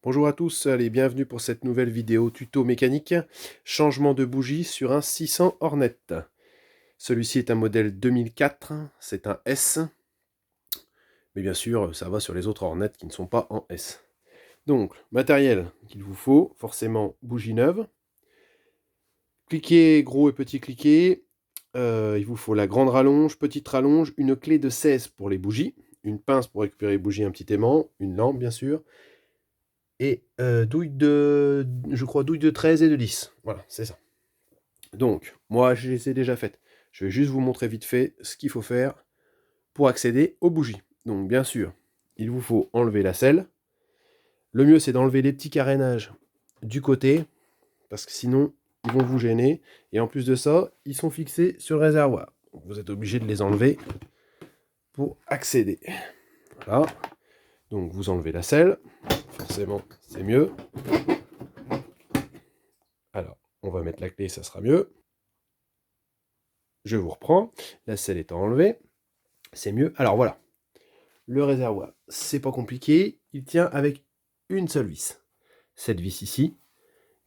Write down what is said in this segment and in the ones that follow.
Bonjour à tous, allez, bienvenue pour cette nouvelle vidéo tuto mécanique, changement de bougie sur un 600 Hornet. Celui-ci est un modèle 2004, c'est un S, mais bien sûr ça va sur les autres Hornet qui ne sont pas en S. Donc, matériel qu'il vous faut, forcément bougie neuve, cliquet gros et petit cliquet, il vous faut la grande rallonge, petite rallonge, une clé de 16 pour les bougies, une pince pour récupérer les bougies, un petit aimant, une lampe bien sûr, et douille de, je crois, douille de 13 et de 10. Voilà, c'est ça. Donc, moi, je les ai déjà faites. Je vais juste vous montrer vite fait ce qu'il faut faire pour accéder aux bougies. Donc, bien sûr, il vous faut enlever la selle. Le mieux, c'est d'enlever les petits carénages du côté, parce que sinon, ils vont vous gêner. Et en plus de ça, ils sont fixés sur le réservoir. Donc, vous êtes obligé de les enlever pour accéder. Voilà. Donc, vous enlevez la selle. Forcément, c'est mieux. Alors, on va mettre la clé, ça sera mieux. Je vous reprends. La selle étant enlevée, c'est mieux. Alors voilà, le réservoir, c'est pas compliqué. Il tient avec une seule vis. Cette vis ici,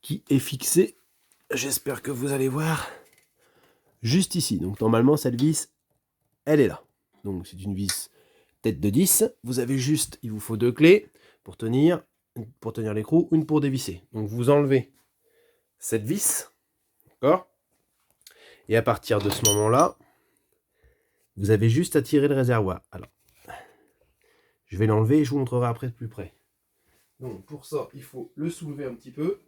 qui est fixée, j'espère que vous allez voir, juste ici. Donc normalement, cette vis, elle est là. Donc c'est une vis tête de 10. Vous avez juste, il vous faut deux clés pour tenir l'écrou, une pour dévisser. Donc vous enlevez cette vis, d'accord? Et à partir de ce moment-là, vous avez juste à tirer le réservoir. Alors, je vais l'enlever et je vous montrerai après de plus près. Donc pour ça, il faut le soulever un petit peu.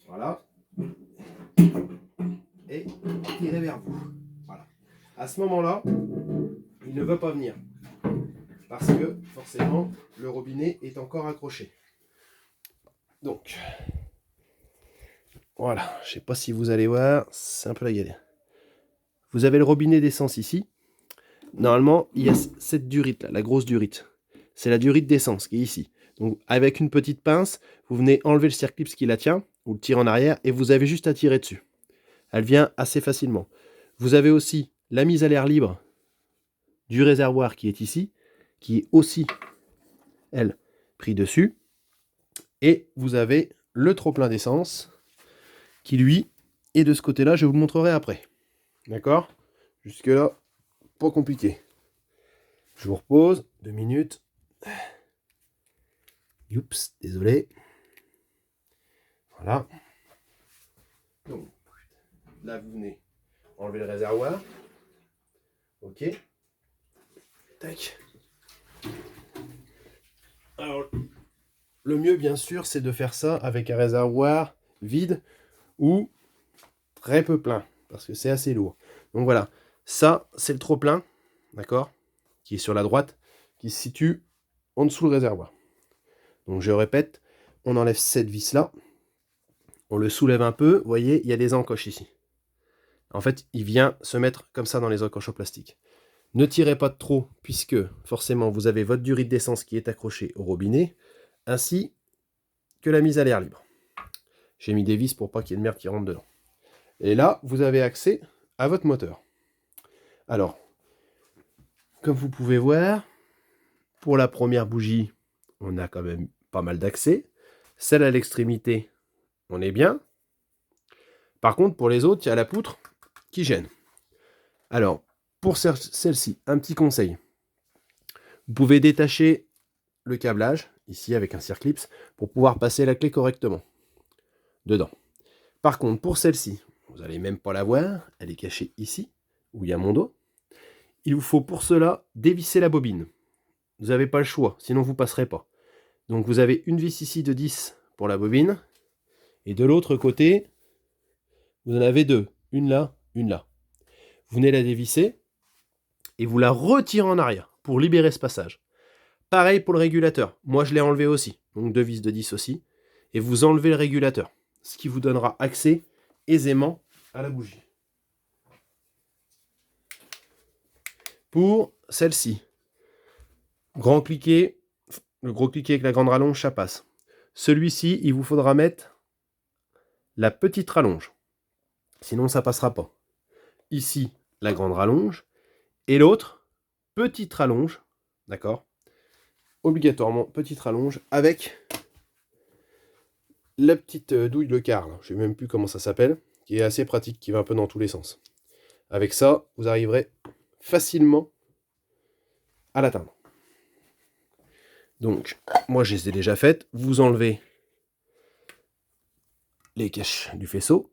Voilà. Et tirer vers vous. Voilà. À ce moment-là, il ne veut pas venir. Parce que forcément, le robinet est encore accroché. Donc, voilà. Je ne sais pas si vous allez voir, c'est un peu la galère. Vous avez le robinet d'essence ici. Normalement, il y a cette durite là, la grosse durite. C'est la durite d'essence qui est ici. Donc avec une petite pince, vous venez enlever le circlips qui la tient, ou le tire en arrière, et vous avez juste à tirer dessus. Elle vient assez facilement. Vous avez aussi la mise à l'air libre du réservoir qui est ici, qui est aussi, elle, pris dessus. Et vous avez le trop-plein d'essence, qui lui est de ce côté-là, je vous le montrerai après. D'accord? Jusque-là, pas compliqué. Je vous repose, 2 minutes. Oups, désolé. Voilà. Donc, là, vous venez enlever le réservoir. Ok. Tac. Alors, le mieux, bien sûr, c'est de faire ça avec un réservoir vide ou très peu plein, parce que c'est assez lourd. Donc voilà, ça, c'est le trop-plein, d'accord, qui est sur la droite, qui se situe en dessous le réservoir. Donc je répète, on enlève cette vis-là, on le soulève un peu, vous voyez, il y a des encoches ici. En fait, il vient se mettre comme ça dans les encoches en plastique. Ne tirez pas de trop, puisque forcément, vous avez votre durite d'essence qui est accrochée au robinet, ainsi que la mise à l'air libre. J'ai mis des vis pour pas qu'il y ait de merde qui rentre dedans. Et là, vous avez accès à votre moteur. Alors, comme vous pouvez voir, pour la première bougie, on a quand même pas mal d'accès. Celle à l'extrémité, on est bien. Par contre, pour les autres, il y a la poutre qui gêne. Alors, pour celle-ci, un petit conseil. Vous pouvez détacher le câblage, ici avec un circlips, pour pouvoir passer la clé correctement dedans. Par contre, pour celle-ci, vous n'allez même pas la voir, elle est cachée ici, où il y a mon dos. Il vous faut pour cela dévisser la bobine. Vous n'avez pas le choix, sinon vous ne passerez pas. Donc vous avez une vis ici de 10 pour la bobine, et de l'autre côté, vous en avez deux, une là, une là. Vous venez la dévisser, et vous la retirez en arrière, pour libérer ce passage. Pareil pour le régulateur, moi je l'ai enlevé aussi, donc deux vis de 10 aussi, et vous enlevez le régulateur, ce qui vous donnera accès aisément à la bougie. Pour celle-ci, grand cliquet, le gros cliquet avec la grande rallonge, ça passe. Celui-ci, il vous faudra mettre la petite rallonge, sinon ça passera pas. Ici, la grande rallonge, et l'autre, petite rallonge, d'accord? Obligatoirement, petite rallonge avec la petite douille de quart, là. Je ne sais même plus comment ça s'appelle, qui est assez pratique, qui va un peu dans tous les sens. Avec ça, vous arriverez facilement à l'atteindre. Donc, moi je les ai déjà faites. Vous enlevez les caches du faisceau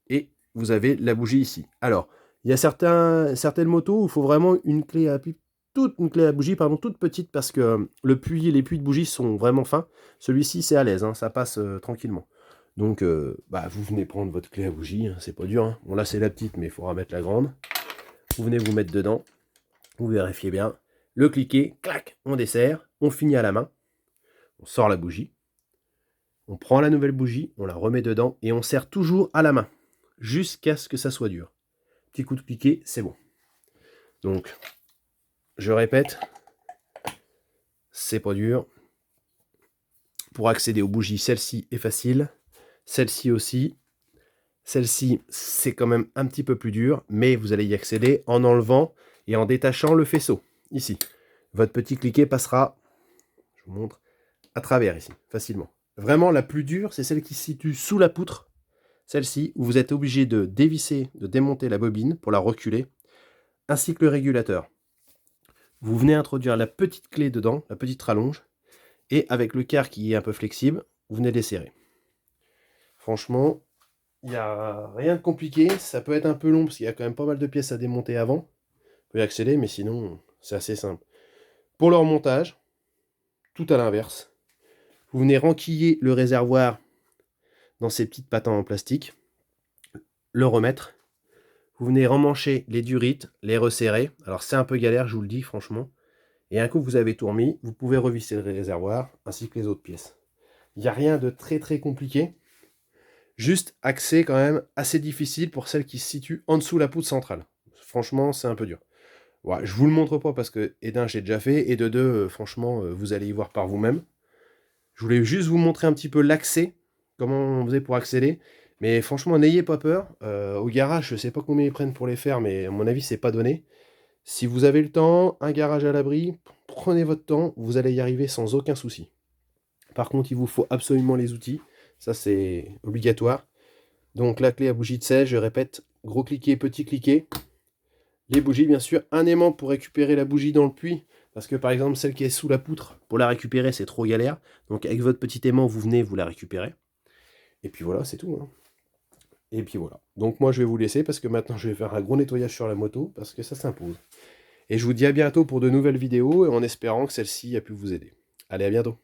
et vous avez la bougie ici. Alors, il y a certaines motos où il faut vraiment une clé à bougie, toute petite, parce que les puits de bougie sont vraiment fins. Celui-ci, c'est à l'aise, hein, ça passe tranquillement. Donc, vous venez prendre votre clé à bougie, hein, c'est pas dur. Hein. Bon, là, c'est la petite, mais il faudra mettre la grande. Vous venez vous mettre dedans, vous vérifiez bien, le cliquez, clac, on dessert, on finit à la main, on sort la bougie, on prend la nouvelle bougie, on la remet dedans et on serre toujours à la main, jusqu'à ce que ça soit dur. Petit coup de cliquet, c'est bon. Donc, je répète, c'est pas dur. Pour accéder aux bougies, celle-ci est facile, celle-ci aussi. Celle-ci, c'est quand même un petit peu plus dur, mais vous allez y accéder en enlevant et en détachant le faisceau, ici. Votre petit cliquet passera, je vous montre, à travers ici, facilement. Vraiment, la plus dure, c'est celle qui se situe sous la poutre, celle-ci, où vous êtes obligé de dévisser, de démonter la bobine pour la reculer, ainsi que le régulateur. Vous venez introduire la petite clé dedans, la petite rallonge, et avec le quart qui est un peu flexible, vous venez les serrer. Franchement, il n'y a rien de compliqué, ça peut être un peu long parce qu'il y a quand même pas mal de pièces à démonter avant. Vous pouvez accéder, mais sinon, c'est assez simple. Pour le remontage, tout à l'inverse. Vous venez renquiller le réservoir dans ces petites patins en plastique, le remettre. Vous venez remmancher les durites, les resserrer. Alors c'est un peu galère, je vous le dis franchement. Et un coup que vous avez tout remis, vous pouvez revisser le réservoir ainsi que les autres pièces. Il n'y a rien de très très compliqué. Juste accès quand même assez difficile pour celle qui se situe en dessous de la poutre centrale. Franchement, c'est un peu dur. Ouais, je vous le montre pas parce que, et d'un, j'ai déjà fait, et de deux, franchement, vous allez y voir par vous-même. Je voulais juste vous montrer un petit peu l'accès, comment on faisait pour accéder. Mais franchement, n'ayez pas peur. Au garage, je sais pas combien ils prennent pour les faire, mais à mon avis, c'est pas donné. Si vous avez le temps, un garage à l'abri, prenez votre temps, vous allez y arriver sans aucun souci. Par contre, il vous faut absolument les outils. Ça, c'est obligatoire. Donc, la clé à bougie de sel, je répète, gros cliquet, petit cliquet. Les bougies, bien sûr, un aimant pour récupérer la bougie dans le puits. Parce que, par exemple, celle qui est sous la poutre, pour la récupérer, c'est trop galère. Donc, avec votre petit aimant, vous venez, vous la récupérez. Et puis voilà, c'est tout. Hein. Et puis voilà. Donc, moi, je vais vous laisser parce que maintenant, je vais faire un gros nettoyage sur la moto parce que ça s'impose. Et je vous dis à bientôt pour de nouvelles vidéos et en espérant que celle-ci a pu vous aider. Allez, à bientôt.